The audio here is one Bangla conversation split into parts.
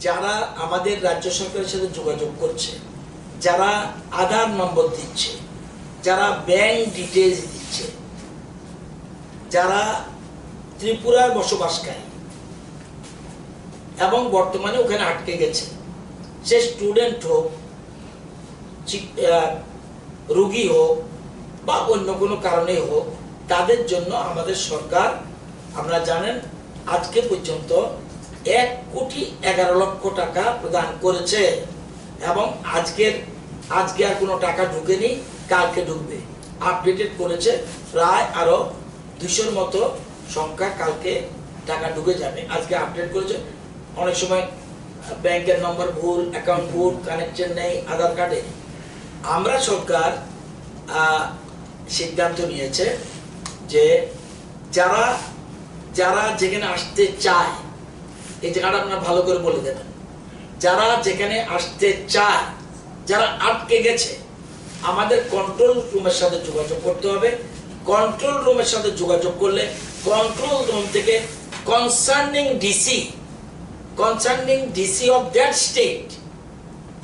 যারা আমাদের রাজ্য সরকারের সাথে যোগাযোগ করছে, যারা আধার নম্বর দিচ্ছে, যারা ব্যাংক ডিটেলস দিচ্ছে, যারা ত্রিপুরার বসবাসকারী এবং বর্তমানে ওখানে আটকে গেছে, সে স্টুডেন্ট হোক, রোগী হোক বা অন্য কোনো কারণে হোক, তাদের জন্য আমাদের সরকার, আপনারা জানেন, আজকে পর্যন্ত 1,11,00,000 টাকা প্রদান করেছে এবং আজকে আর কোনো টাকা ঢুকেনি, কালকে ঢুকবে। আপডেটেড করেছে, প্রায় আরো 200-র মতো সংখ্যা কালকে টাকা ঢুকে যাবে। আজকে আপডেট করেছে। অনেক সময় ব্যাংকের নম্বর ভুল, অ্যাকাউন্ট ভুল, কানেকশন নেই আধার কার্ডে। আমরা সরকার সিদ্ধান্ত নিয়েছে যে যারা যেখানে আসতে চায়, এই জায়গাটা আপনারা ভালো করে বলে দেবেন, যারা যেখানে আসতে চায়, যারা আটকে গেছে, আমাদের কন্ট্রোল রুমের সাথে যোগাযোগ করতে হবে। কন্ট্রোল রুমের সাথে যোগাযোগ করলে কন্ট্রোল রুম থেকে concerning DC of that state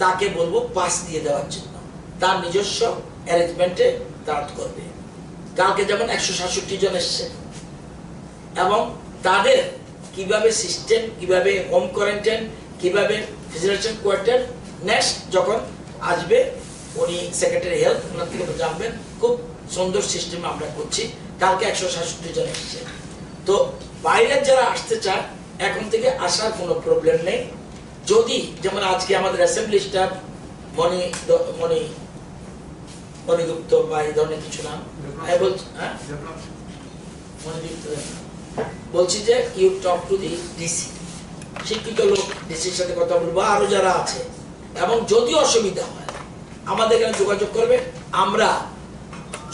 তাকে বলবো পাস দিয়ে দেওয়ার জন্য, তার নিজস্ব অ্যারেঞ্জমেন্টে তারা করবে। কালকে যেমন 167 জন এসছে এবং তাদের কিভাবে সিস্টেম, কিভাবে হোম কোয়ারেন্টাইন, কিভাবে ফিজিলেশন কোয়ার্টার, নেক্সট যখন আসবে উনি সেক্রেটারি হেলথ, ওনার থেকে জানবেন। খুব সুন্দর সিস্টেম আমরা করছি। কালকে 167 জন এসছে। তো বাইরের যারা আসতে চায় এখন থেকে আসার কোনো প্রবলেম নেই। যদি যেমন আজকে আমাদের অ্যাসেম্বলি স্টাফ মণিগুপ্ত বা এই ধরনের কিছু নাম বলছি, হ্যাঁ মণিগুপ্ত বলছি যে you talk to the DC, শিক্ষিত লোক, ডিসির সাথে কথা বলবো, আরো যারা আছে, এবং যদি অসুবিধা হয় আমাদের এখানে যোগাযোগ করবে। আমরা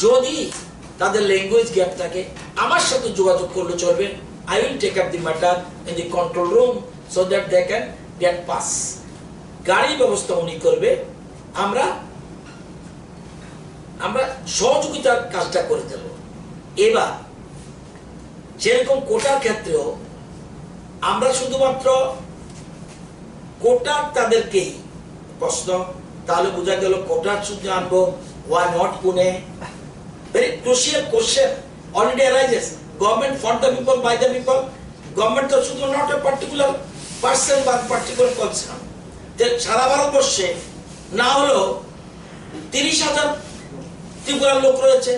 যদি তাদের ল্যাঙ্গুয়েজ গ্যাপ থাকে আমার সাথে যোগাযোগ করলে চলবে। I will take up the matter in the control room so that they can get pass. গাড়ি ব্যবস্থা উনি করবে, আমরা সহযোগিতার কাজটা করে দেব। এবার যেরকম কোটার ক্ষেত্রেও আমরা শুধুমাত্র কোটার তাদেরকেই প্রশ্ন, তাহলে বোঝা গেল কোটার শুধু আনবো, why not Pune? Very crucial question already arises. Government for the people, by the people. Government তো শুধু not a particular person বা particular concern. যে সারা ভারতবর্ষে না হলেও 30,000 ত্রিপুরার লোক রয়েছে,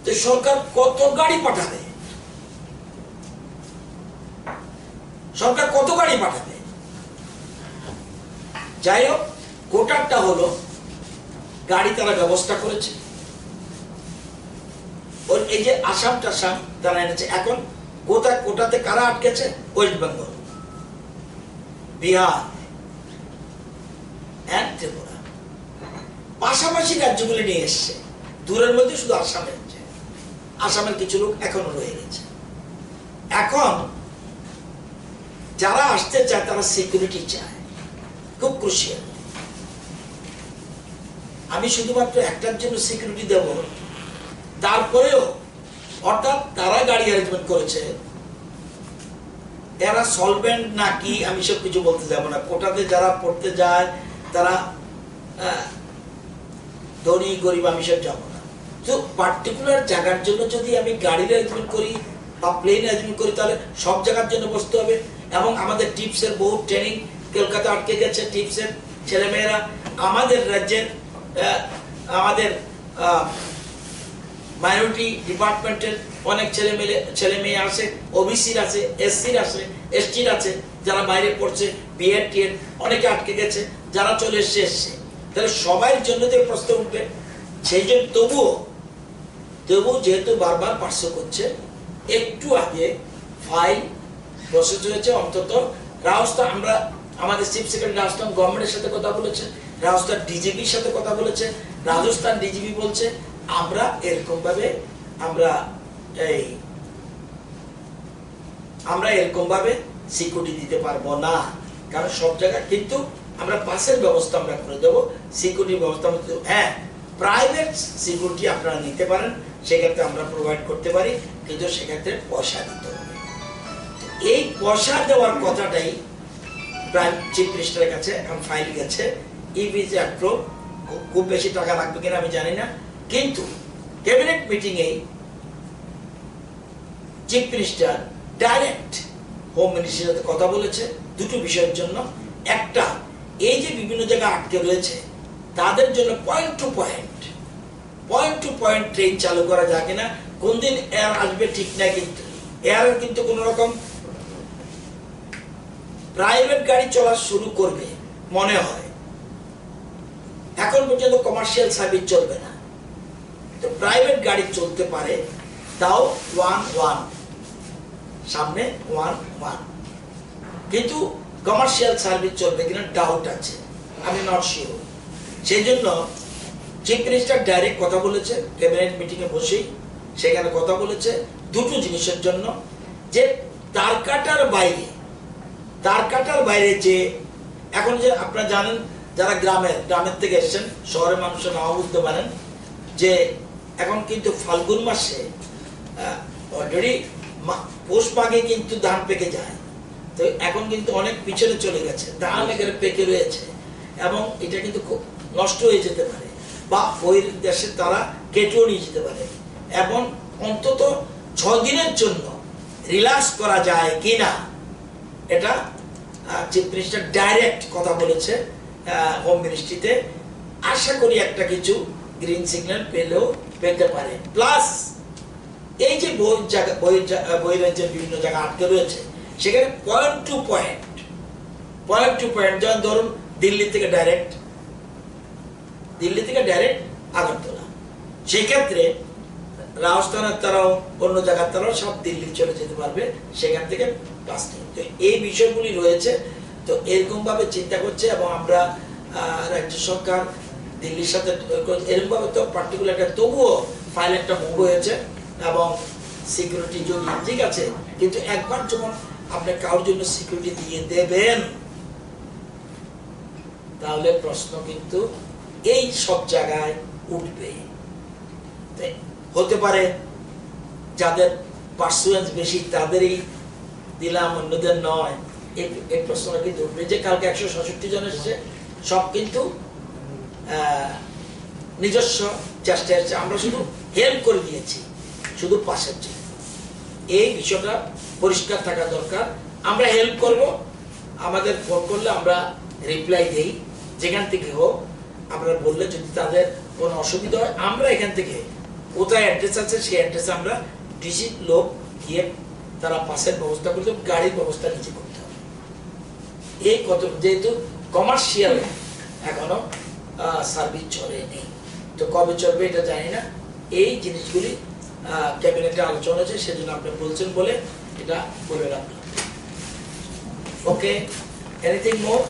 তো সরকার কত গাড়ি পাঠাবে? সরকার কত গাড়ি পাঠাবে? যাই হোক, কোটারটা হলো গাড়ি তারা ব্যবস্থা করেছে। এই যে আসাম টাসাম তারা এনেছে। এখন কোটাতে কারা আটকেছে? ওয়েস্ট বেঙ্গল, বিহার এন্ড ত্রিপুরা, পাশাপাশি রাজ্যগুলি নিয়ে এসছে। দূরের মধ্যে শুধু আসামে, আসামের কিছু লোক এখনো রয়ে গেছে। এখন যারা আসতে চায় তারা সিকিউরিটি চায়, খুব ক্রুশিয়াল। আমি শুধুমাত্র একটার জন্য সিকিউরিটি দেব, তারপরেও অর্থাৎ তারা গাড়ি অ্যারেঞ্জমেন্ট করেছে, এরা সলভেন্ট নাকি আমি সব কিছু বলতে যাব না। কোটাতে যারা পড়তে যায় তারা ধনী গরিব আমি সব যাবো না। তো পার্টিকুলার জায়গার জন্য যদি আমি গাড়ির অ্যারেঞ্জমেন্ট করি বা প্লেন অ্যারেঞ্জমেন্ট করি, তাহলে সব জায়গার জন্য বসতে হবে। এবং আমাদের টিপসের বহু ট্রেনিং কলকাতা আটকে গেছে। টিপসের ছেলেমেয়েরা আমাদের রাজ্যের, আমাদের মাইনরিটি ডিপার্টমেন্টের অনেক ছেলে মেয়ে আছে, ওবিসির আছে, এসসির আছে, এসটির আছে, যারা বাইরে পড়ছে, বিএড টিএড অনেকে আটকে গেছে, যারা চলে এসছে। তাহলে সবাই জন্য তো প্রশ্ন উঠবে। সেই জন্য তবুও যেহেতু বারবার পার্শ্ব করছে, একটু আগে ফাইল প্রসেস হয়েছে। অন্তত রাজস্থান, আমরা আমাদের চিফ সেক্রেটারি রাজস্থান গভর্নমেন্টের সাথে কথা বলেছে, রাজস্থান ডিজিপির সাথে কথা বলেছে। রাজস্থান ডিজিপি বলছে আমরা এরকম ভাবে সিকিউরিটি দিতে পারবো না, কারণ সব জায়গায় কিন্তু আমরা পাসের ব্যবস্থা আমরা করে দেবো, সিকিউরিটির ব্যবস্থা। হ্যাঁ, প্রাইভেট সিকিউরিটি আপনারা নিতে পারেন, সেক্ষেত্রে আমরা প্রোভাইড করতে পারি, কিন্তু সেক্ষেত্রে পয়সা দিতে হবে। এই পয়সা দেওয়ার কথাটাই প্রাইম চিফ মিনিস্টারের কাছে এখন ফাইল গেছে, ইভিজ অ্যাপ্রুভ। খুব বেশি টাকা লাগবে কিনা আমি জানি না, কিন্তু ক্যাবিনেট মিটিংয়ে চিফ মিনিস্টার ডাইরেক্ট হোম মিনিস্ট্রির সাথে কথা বলেছে দুটো বিষয়ের জন্য। একটা, এই যে বিভিন্ন জায়গায় আটকে রয়েছে তাদের জন্য পয়েন্ট টু পয়েন্ট ট্রেন চালু করা যায় কিনা, কোন দিন এয়ার আসবে ঠিক নাই, কিন্তু এয়ারের কিন্তু কোন রকম প্রাইভেট গাড়ি চলা শুরু করবে মনে হয়। এখন পর্যন্ত কমার্শিয়াল সার্ভিস চলবে না, তো প্রাইভেট গাড়ি চলতে পারে, তাও 1-1 সামনে 1-1, কিন্তু কমার্শিয়াল সার্ভিস চলবে কিনা ডাউট আছে, আমি নট শিওর। সেই জন্য চিফ মিনিস্টার ডাইরেক্ট কথা বলেছে ক্যাবিনেট মিটিং এ বসেই, সেখানে কথা বলেছে দুটো জিনিসের জন্য, যে তারকাটার বাইরে যে এখন যে আপনারা জানেন যারা গ্রামের থেকে এসেছেন, শহরের মানুষের নাও বুঝতে পারেন যে এখন কিন্তু ফাল্গুন মাসে অলরেডি পৌষ মাঘে কিন্তু ধান পেকে যায়, তো এখন কিন্তু অনেক পিছনে চলে গেছে, ধান এখানে পেকে রয়েছে এবং এটা কিন্তু খুব নষ্ট হয়ে যেতে পারে, বা ওই দেশে তারা কেটেও নিয়ে যেতে পারে। এবং অন্তত 6 দিনের জন্য রিল্যাক্স করা যায় কিনা, এটা চিফ মিনিস্টার ডাইরেক্ট কথা বলেছে হোম মিনিস্ট্রিতে। আশা করি একটা কিছু গ্রিন সিগন্যাল পেতে পারে। প্লাস এই যে বহিরাজ্যের বিভিন্ন জায়গা আটকে রয়েছে, সেখানে পয়েন্ট টু পয়েন্ট, যেমন ধরুন দিল্লি থেকে ডাইরেক্ট আগরতলা, সেক্ষেত্রে রাজস্থানের তারাও অন্য জায়গার তারাও সব দিল্লি চলে যেতে পারবে, সেখান থেকে বাস নেই। তো এই বিষয়গুলি রয়েছে, তো এরকম ভাবে চিন্তা করছে, এবং আমরা রাজ্য সরকার দিল্লির সাথে এরকম ভাবে তো পার্টিকুলার তবুও ফাইল একটা মুভ হয়েছে, এবং সিকিউরিটি যদি ঠিক আছে, কিন্তু একবার যখন আপনি কারোর জন্য সিকিউরিটি দিয়ে দেবেন, তাহলে প্রশ্ন কিন্তু এই সব জায়গায় উঠবে। হতে পারে যাদের পার্সুয়েন্স বেশি তাদেরই দিলাম, অন্যদের নয়, এই প্রশ্নটা কিন্তু উঠবে। যে কালকে 166 জন এসেছে, সব কিন্তু নিজস্ব চেষ্টা এসেছে, আমরা শুধু হেল্প করে দিয়েছি, শুধু পাশের জন্য। এই বিষয়টা পরিষ্কার থাকা দরকার। আমরা হেল্প করব, আমাদের ফোন করলে আমরা রিপ্লাই দেই, যেখান থেকে হোক। আমরা বললে যদি তাদের কোনো অসুবিধা হয়, আমরা এখান থেকে কোথায় অ্যাড্রেস আছে সেই অ্যাড্রেসে আমরা ডিসি লোক গিয়ে তারা পাসের ব্যবস্থা করতে, গাড়ির ব্যবস্থা নিজে করতে হবে। এই কত, যেহেতু কমার্শিয়াল এখনো সার্ভিস চলেনি, তো কবে চলবে এটা জানি না। এই জিনিসগুলি ক্যাবিনেটে আলোচনা হয়েছে, সেজন্য আপনি বলছেন বলে এটা বলে রাখলাম। ওকে, এনিথিং মোর?